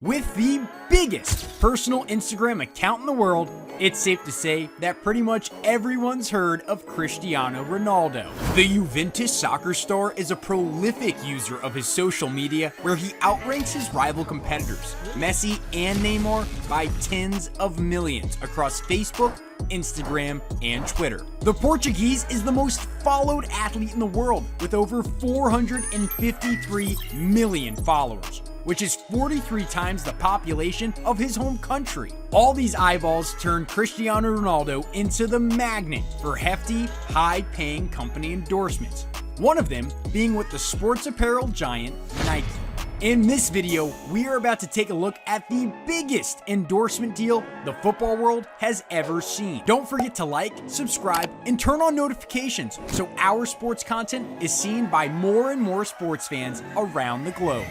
With the biggest personal Instagram account in the world, it's safe to say that pretty much everyone's heard of Cristiano Ronaldo. The Juventus soccer star is a prolific user of his social media where he outranks his rival competitors, Messi and Neymar, by tens of millions across Facebook, Instagram, and Twitter. The Portuguese is the most followed athlete in the world with over 453 million followers, which is 43 times the population of his home country. All these eyeballs turn Cristiano Ronaldo into the magnet for hefty, high-paying company endorsements, one of them being with the sports apparel giant Nike. In this video, we are about to take a look at the biggest endorsement deal the football world has ever seen. Don't forget to like, subscribe, and turn on notifications so our sports content is seen by more and more sports fans around the globe.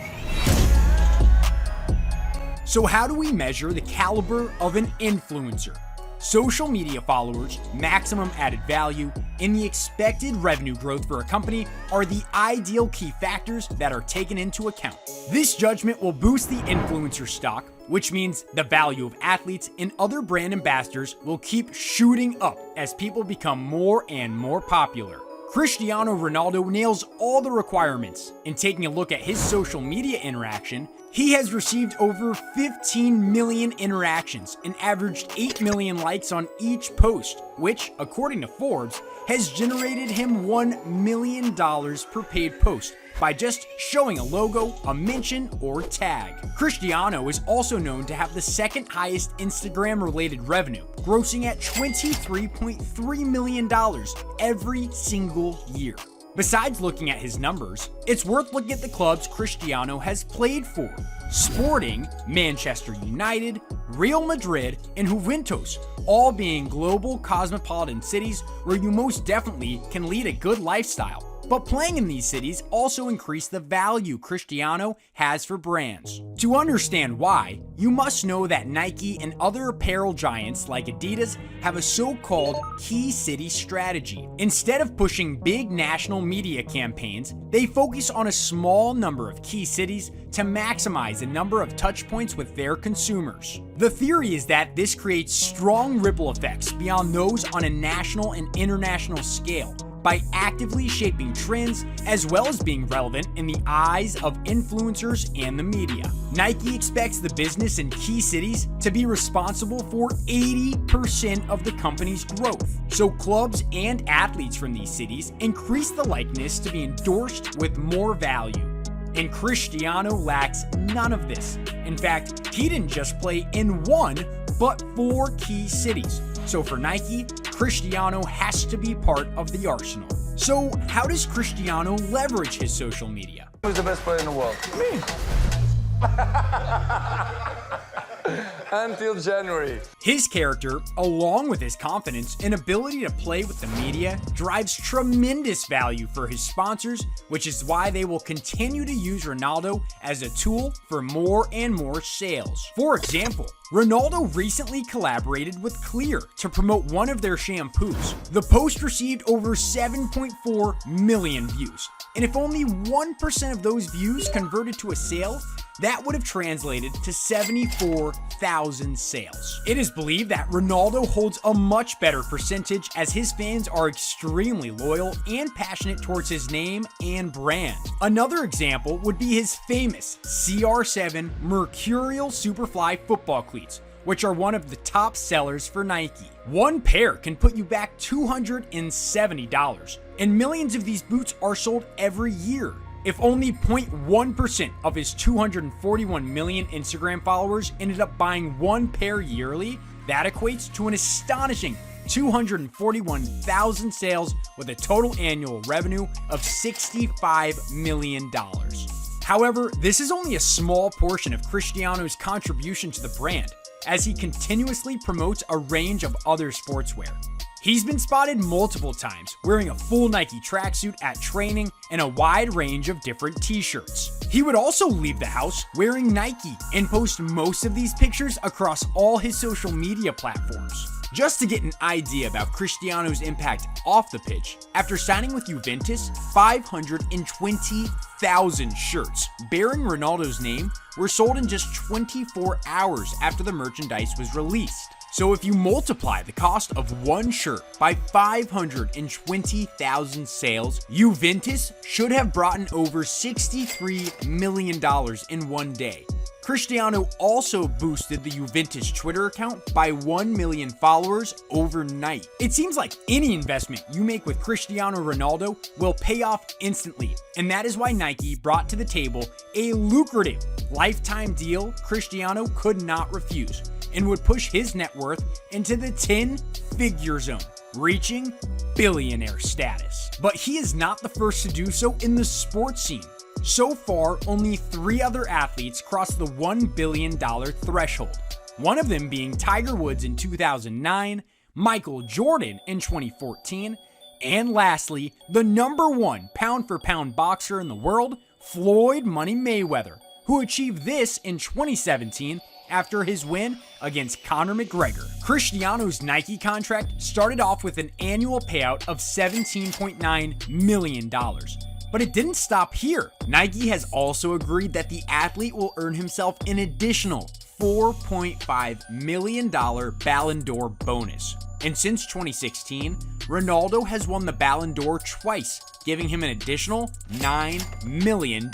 So how do we measure the caliber of an influencer? Social media followers, maximum added value, and the expected revenue growth for a company are the ideal key factors that are taken into account. This judgment will boost the influencer stock, which means the value of athletes and other brand ambassadors will keep shooting up as people become more and more popular. Cristiano Ronaldo nails all the requirements. In taking a look at his social media interaction, he has received over 15 million interactions and averaged 8 million likes on each post, which, according to Forbes, has generated him $1 million per paid post by just showing a logo, a mention, or tag. Cristiano is also known to have the second highest Instagram-related revenue, grossing at $23.3 million every single year. Besides looking at his numbers, it's worth looking at the clubs Cristiano has played for: Sporting, Manchester United, Real Madrid, and Juventus, all being global cosmopolitan cities where you most definitely can lead a good lifestyle. But playing in these cities also increase the value Cristiano has for brands. To understand why, you must know that Nike and other apparel giants like Adidas have a so-called key city strategy. Instead of pushing big national media campaigns, they focus on a small number of key cities to maximize the number of touch points with their consumers. The theory is that this creates strong ripple effects beyond those on a national and international scale, by actively shaping trends as well as being relevant in the eyes of influencers and the media. Nike expects the business in key cities to be responsible for 80% of the company's growth. So clubs and athletes from these cities increase the likeness to be endorsed with more value. And Cristiano lacks none of this. In fact, he didn't just play in one, but 4 key cities. So for Nike, Cristiano has to be part of the arsenal. So how does Cristiano leverage his social media? Who's the best player in the world? Me. Until January. His character, along with his confidence and ability to play with the media, drives tremendous value for his sponsors, which is why they will continue to use Ronaldo as a tool for more and more sales. For example, Ronaldo recently collaborated with Clear to promote one of their shampoos. The post received over 7.4 million views, and if only 1% of those views converted to a sale, that would have translated to 74,000 sales. It is believed that Ronaldo holds a much better percentage as his fans are extremely loyal and passionate towards his name and brand. Another example would be his famous CR7 Mercurial Superfly football cleats, which are one of the top sellers for Nike. One pair can put you back $270, and millions of these boots are sold every year. If only 0.1% of his 241 million Instagram followers ended up buying one pair yearly, that equates to an astonishing 241,000 sales with a total annual revenue of $65 million. However, this is only a small portion of Cristiano's contribution to the brand, as he continuously promotes a range of other sportswear. He's been spotted multiple times wearing a full Nike tracksuit at training and a wide range of different t-shirts. He would also leave the house wearing Nike and post most of these pictures across all his social media platforms. Just to get an idea about Cristiano's impact off the pitch, after signing with Juventus, 520,000 shirts bearing Ronaldo's name were sold in just 24 hours after the merchandise was released. So if you multiply the cost of one shirt by 520,000 sales, Juventus should have brought in over $63 million in one day. Cristiano also boosted the Juventus Twitter account by 1 million followers overnight. It seems like any investment you make with Cristiano Ronaldo will pay off instantly, and that is why Nike brought to the table a lucrative lifetime deal Cristiano could not refuse, and would push his net worth into the 10-figure zone, reaching billionaire status. But he is not the first to do so in the sports scene. So far, only 3 other athletes crossed the $1 billion threshold, one of them being Tiger Woods in 2009, Michael Jordan in 2014, and lastly, the #1 pound-for-pound boxer in the world, Floyd Money Mayweather, who achieved this in 2017 after his win against Conor McGregor. Cristiano's Nike contract started off with an annual payout of $17.9 million. But it didn't stop here. Nike has also agreed that the athlete will earn himself an additional $4.5 million Ballon d'Or bonus. And since 2016, Ronaldo has won the Ballon d'Or twice, giving him an additional $9 million.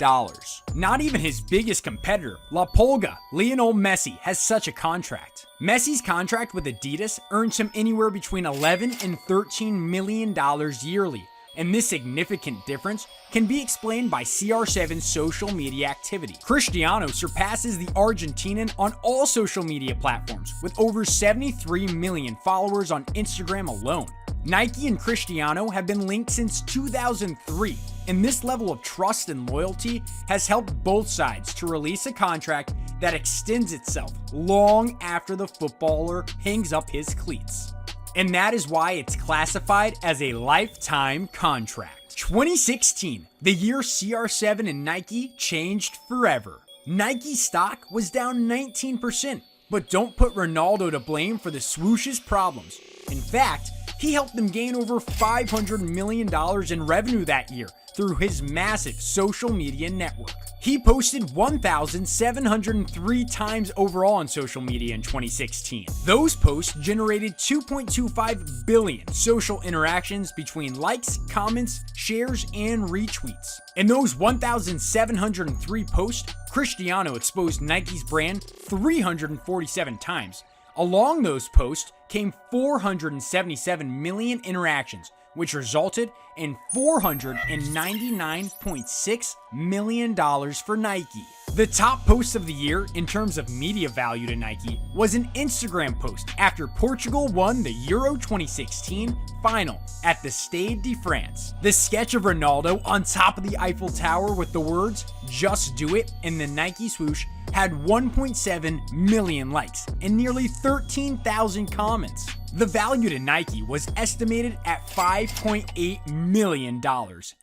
Not even his biggest competitor, La Pulga, Lionel Messi, has such a contract. Messi's contract with Adidas earns him anywhere between $11 and $13 million yearly. And this significant difference can be explained by CR7's social media activity. Cristiano surpasses the Argentinian on all social media platforms, with over 73 million followers on Instagram alone. Nike and Cristiano have been linked since 2003, and this level of trust and loyalty has helped both sides to release a contract that extends itself long after the footballer hangs up his cleats. And that is why it's classified as a lifetime contract. 2016, the year CR7 and Nike changed forever. Nike stock was down 19%, but don't put Ronaldo to blame for the swoosh's problems. In fact, he helped them gain over $500 million in revenue that year through his massive social media network. He posted 1,703 times overall on social media in 2016. Those posts generated 2.25 billion social interactions between likes, comments, shares, and retweets. In those 1,703 posts, Cristiano exposed Nike's brand 347 times. Along those posts came 477 million interactions, which resulted in $499.6 million for Nike. The top post of the year in terms of media value to Nike was an Instagram post after Portugal won the Euro 2016 final at the Stade de France. The sketch of Ronaldo on top of the Eiffel Tower with the words, "Just do it," in the Nike swoosh had 1.7 million likes and nearly 13,000 comments. The value to Nike was estimated at $5.8 million.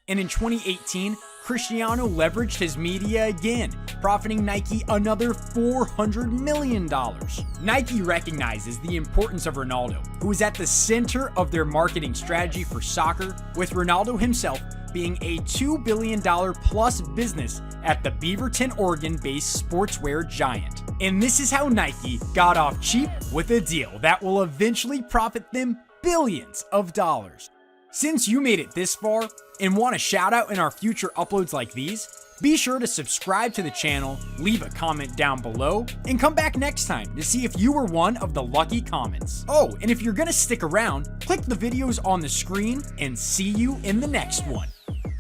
And in 2018, Cristiano leveraged his media again, profiting Nike another $400 million. Nike recognizes the importance of Ronaldo, who is at the center of their marketing strategy for soccer, with Ronaldo himself being a $2 billion plus business at the Beaverton, Oregon-based sportswear giant. And this is how Nike got off cheap with a deal that will eventually profit them billions of dollars. Since you made it this far and want a shout out in our future uploads like these, be sure to subscribe to the channel, leave a comment down below, and come back next time to see if you were one of the lucky comments. Oh, and if you're gonna stick around, click the videos on the screen and see you in the next one.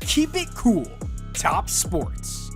Keep it cool, Top Sports.